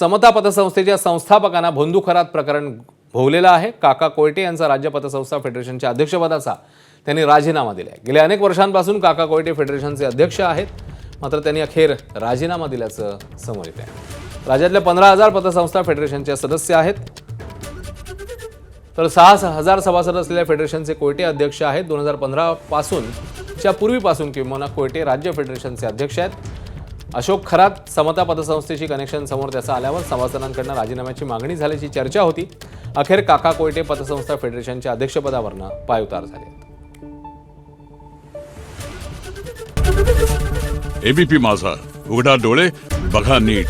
समता पतसंस्थेच्या संस्थापकांना बंधुखरात प्रकरण भोवलेलं आहे। काका कोयटे यांचा राज्य पतसंस्था फेडरेशनच्या अध्यक्षपदाचा त्यांनी राजीनामा दिलाय। गेल्या अनेक वर्षांपासून काका कोयटे फेडरेशनचे अध्यक्ष आहेत, मात्र त्यांनी अखेर राजीनामा दिल्याचं समोर येत आहे। राज्यातल्या 15,000 पतसंस्था फेडरेशनचे सदस्य आहेत, तर 6,000 सभासद असलेल्या फेडरेशनचे कोयटे अध्यक्ष आहेत। 2015 पासूनच्या पूर्वीपासून किंवा कोयटे राज्य फेडरेशनचे अध्यक्ष आहेत। अशोक खरात समता पतसंस्थेशी कनेक्शन समोर त्याचा आल्यावर सभासदांकडून राजीनाम्याची मागणी झाल्याची चर्चा होती। अखेर काका कोयटे पतसंस्था फेडरेशनच्या अध्यक्षपदावरून पायउतार झाले। एबीपी माझा, उघडा डोळे बघा नीट।